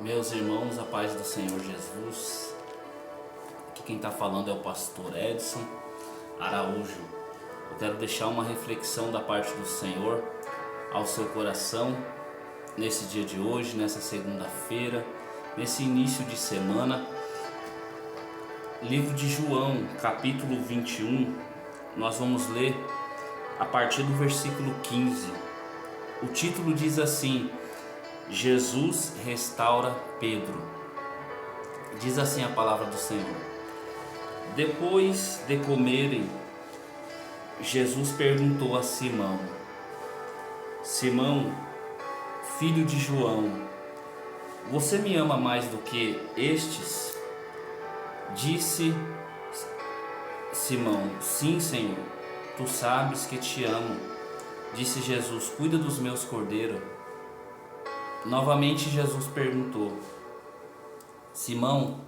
Meus irmãos, a paz do Senhor Jesus. Aqui quem está falando é o pastor Edson Araújo. Eu quero deixar uma reflexão da parte do Senhor ao seu coração nesse dia de hoje, nessa segunda-feira, nesse início de semana. Livro de João, capítulo 21, nós vamos ler a partir do versículo 15. O título diz assim: Jesus restaura Pedro. Diz assim a palavra do Senhor: Depois de comerem, Jesus perguntou a Simão: Simão, filho de João, você me ama mais do que estes? Disse Simão: Sim, Senhor, tu sabes que te amo. Disse Jesus: Cuida dos meus cordeiros. Novamente Jesus perguntou: Simão,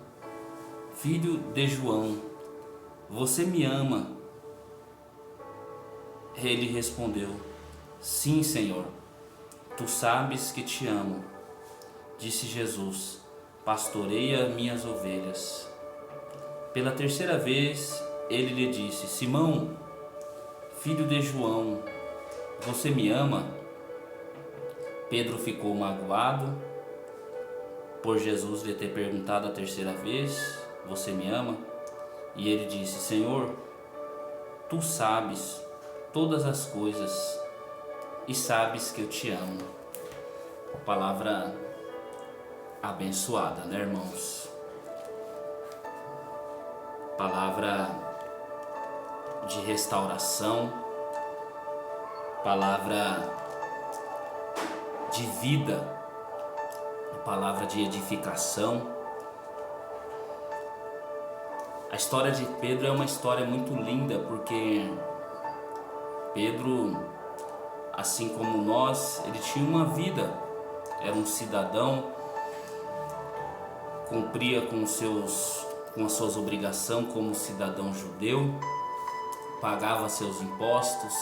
filho de João, você me ama? Ele respondeu: Sim, Senhor, tu sabes que te amo. Disse Jesus: Pastoreia minhas ovelhas. Pela terceira vez ele lhe disse: Simão, filho de João, você me ama? Pedro ficou magoado por Jesus lhe ter perguntado a terceira vez: Você me ama? E ele disse: Senhor, tu sabes todas as coisas e sabes que eu te amo. Palavra abençoada, né, irmãos? Palavra de restauração, palavra de vida, palavra de edificação. A história de Pedro é uma história muito linda, porque Pedro, assim como nós, ele tinha uma vida, era um cidadão, cumpria com as suas obrigações como cidadão judeu, pagava seus impostos,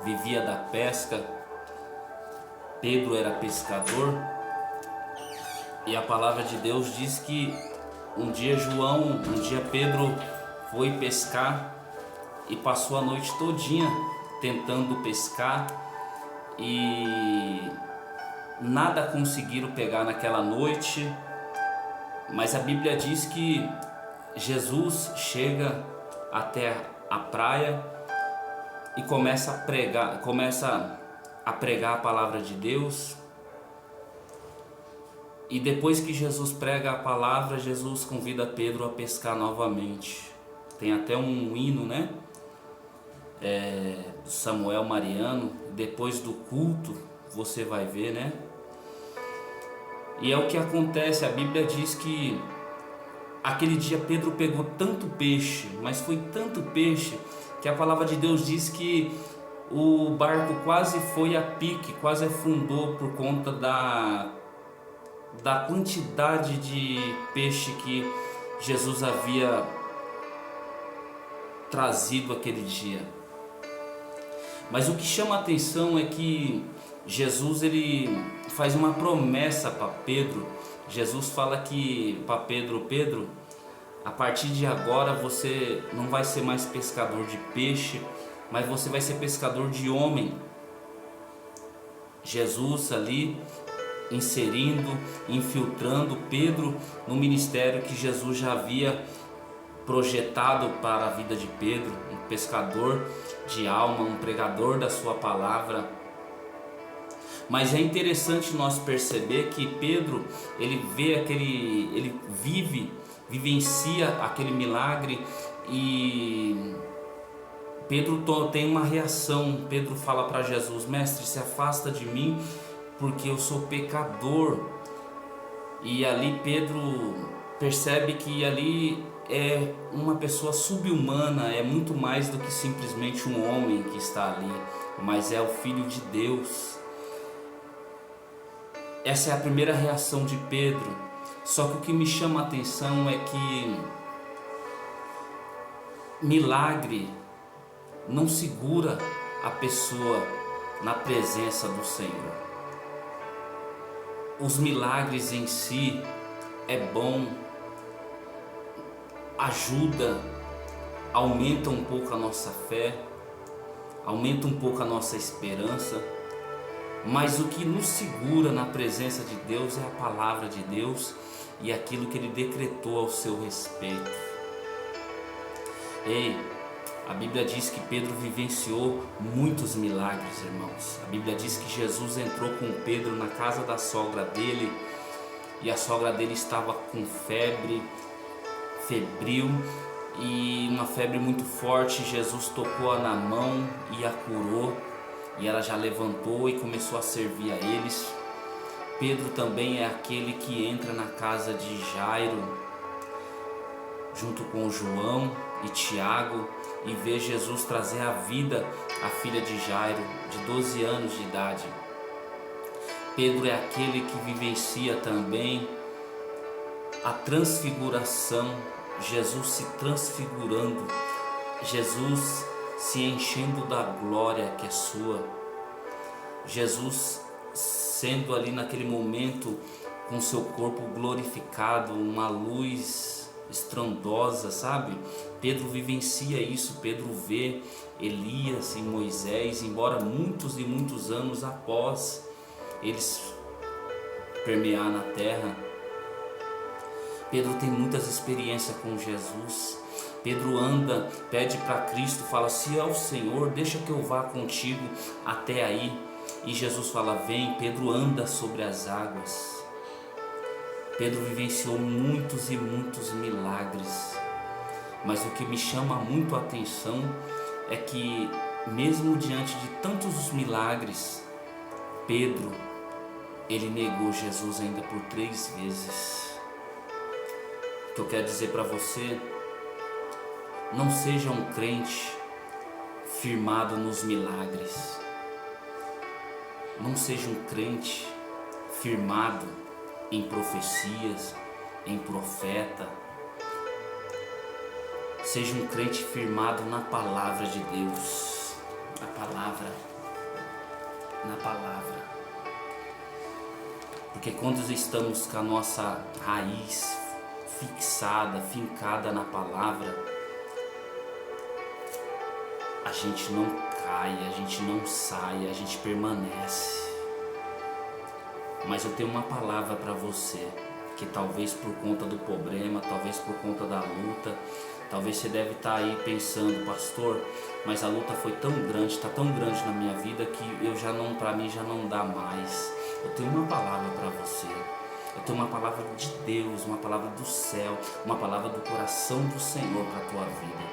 vivia da pesca. Pedro era pescador, e a palavra de Deus diz que um dia Pedro foi pescar e passou a noite todinha tentando pescar e nada conseguiram pegar naquela noite. Mas a Bíblia diz que Jesus chega até a praia e começa a pregar a palavra de Deus. E depois que Jesus prega a palavra, Jesus convida Pedro a pescar novamente. Tem até um hino, né? Samuel Mariano. Depois do culto, você vai ver, né? E é o que acontece. A Bíblia diz que aquele dia Pedro pegou tanto peixe, mas foi tanto peixe, que a palavra de Deus diz que o barco quase foi a pique, quase afundou por conta da quantidade de peixe que Jesus havia trazido aquele dia. Mas o que chama a atenção é que Jesus ele faz uma promessa para Pedro. Jesus fala que para Pedro, a partir de agora você não vai ser mais pescador de peixe, mas você vai ser pescador de homem. Jesus ali infiltrando Pedro no ministério que Jesus já havia projetado para a vida de Pedro, um pescador de alma, um pregador da sua palavra. Mas é interessante nós perceber que Pedro, ele vivencia aquele milagre, e Pedro tem uma reação. Pedro fala para Jesus: Mestre, se afasta de mim, porque eu sou pecador. E ali Pedro percebe que ali é uma pessoa subhumana, é muito mais do que simplesmente um homem que está ali, mas é o Filho de Deus. Essa é a primeira reação de Pedro. Só que o que me chama a atenção é que milagre não segura a pessoa na presença do Senhor. Os milagres em si é bom, ajuda, aumenta um pouco a nossa fé, aumenta um pouco a nossa esperança, mas o que nos segura na presença de Deus é a palavra de Deus e aquilo que Ele decretou ao seu respeito. Ei, a Bíblia diz que Pedro vivenciou muitos milagres, irmãos. A Bíblia diz que Jesus entrou com Pedro na casa da sogra dele e a sogra dele estava com febril e uma febre muito forte. Jesus tocou-a na mão e a curou, e ela já levantou e começou a servir a eles. Pedro também é aquele que entra na casa de Jairo junto com João e Tiago e vê Jesus trazer à vida a filha de Jairo, de 12 anos de idade. Pedro é aquele que vivencia também a transfiguração, Jesus se transfigurando, Jesus se enchendo da glória que é sua, Jesus sendo ali naquele momento com seu corpo glorificado, uma luz estrondosa, sabe? Pedro vivencia isso, Pedro vê Elias e Moisés, embora muitos e muitos anos após eles permear na terra. Pedro tem muitas experiências com Jesus. Pedro anda, pede para Cristo, fala: se é o Senhor, deixa que eu vá contigo até aí. E Jesus fala: vem. Pedro anda sobre as águas. Pedro vivenciou muitos e muitos milagres, mas o que me chama muito a atenção é que mesmo diante de tantos milagres, Pedro, ele negou Jesus ainda por 3 vezes. O que eu quero dizer para você: não seja um crente firmado nos milagres, não seja um crente firmado em profecias, em profeta. Seja um crente firmado na palavra de Deus, na palavra. Porque quando estamos com a nossa raiz fixada, fincada na palavra, a gente não cai, a gente não sai, a gente permanece. Mas eu tenho uma palavra para você, que talvez por conta do problema, talvez por conta da luta, talvez você deve estar aí pensando: pastor, mas a luta foi tão grande, está tão grande na minha vida que para mim já não dá mais. Eu tenho uma palavra para você. Eu tenho uma palavra de Deus, uma palavra do céu, uma palavra do coração do Senhor para a tua vida.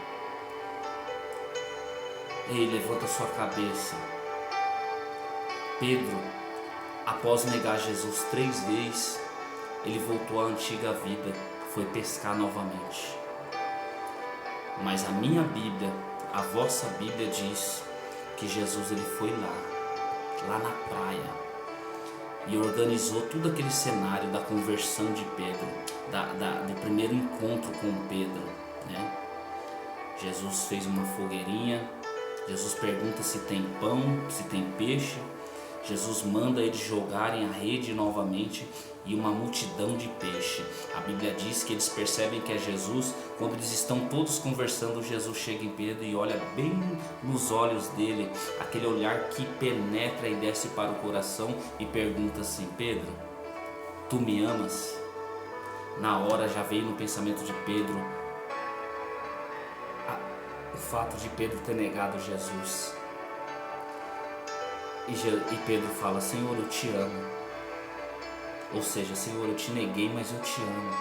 Ei, levanta sua cabeça. Pedro, após negar Jesus 3 vezes, ele voltou à antiga vida, foi pescar novamente. Mas a minha Bíblia, a vossa Bíblia diz que Jesus ele foi lá na praia, e organizou todo aquele cenário da conversão de Pedro, do primeiro encontro com Pedro, né? Jesus fez uma fogueirinha, Jesus pergunta se tem pão, se tem peixe. Jesus manda eles jogarem a rede novamente e uma multidão de peixe. A Bíblia diz que eles percebem que é Jesus. Quando eles estão todos conversando, Jesus chega em Pedro e olha bem nos olhos dele, aquele olhar que penetra e desce para o coração, e pergunta assim: Pedro, tu me amas? Na hora já veio no pensamento de Pedro o fato de Pedro ter negado Jesus. E Pedro fala: Senhor, eu te amo. Ou seja, Senhor, eu te neguei, mas eu te amo.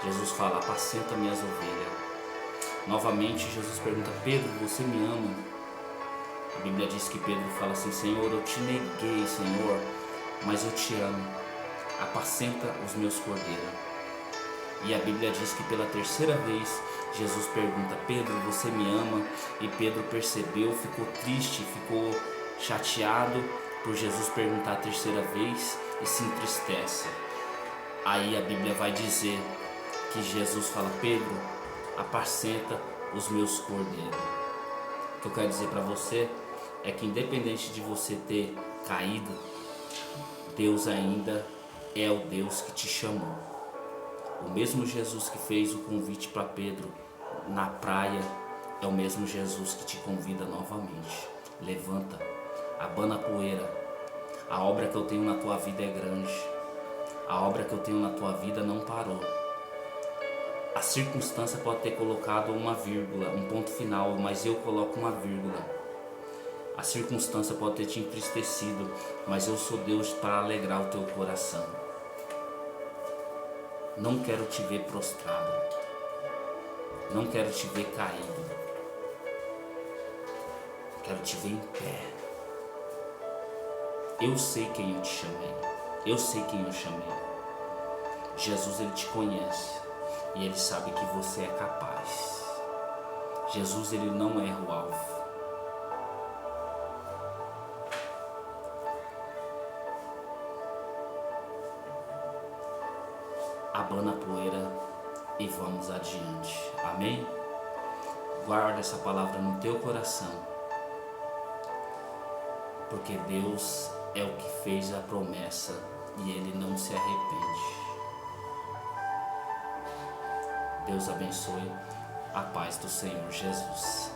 Jesus fala: apacenta minhas ovelhas. Novamente Jesus pergunta: Pedro, você me ama? A Bíblia diz que Pedro fala assim: Senhor, eu te neguei, Senhor, mas eu te amo. Apacenta os meus cordeiros. E a Bíblia diz que pela 3ª vez Jesus pergunta: Pedro, você me ama? E Pedro percebeu, ficou triste, ficou chateado por Jesus perguntar a 3ª vez e se entristece. Aí a Bíblia vai dizer que Jesus fala: Pedro, apacenta os meus cordeiros. O que eu quero dizer para você é que independente de você ter caído, Deus ainda é o Deus que te chamou. O mesmo Jesus que fez o convite para Pedro na praia é o mesmo Jesus que te convida novamente. Levanta, abana a poeira. A obra que eu tenho na tua vida é grande. A obra que eu tenho na tua vida não parou. A circunstância pode ter colocado uma vírgula, um ponto final, mas eu coloco uma vírgula. A circunstância pode ter te entristecido, mas eu sou Deus para alegrar o teu coração. Não quero te ver prostrado. Não quero te ver caído. Quero te ver em pé. Eu sei quem eu te chamei. Eu sei quem eu chamei. Jesus, ele te conhece. E ele sabe que você é capaz. Jesus, ele não erra o alvo. Abana a poeira e vamos adiante. Amém? Guarda essa palavra no teu coração. Porque Deus é o que fez a promessa e ele não se arrepende. Deus abençoe. A paz do Senhor Jesus.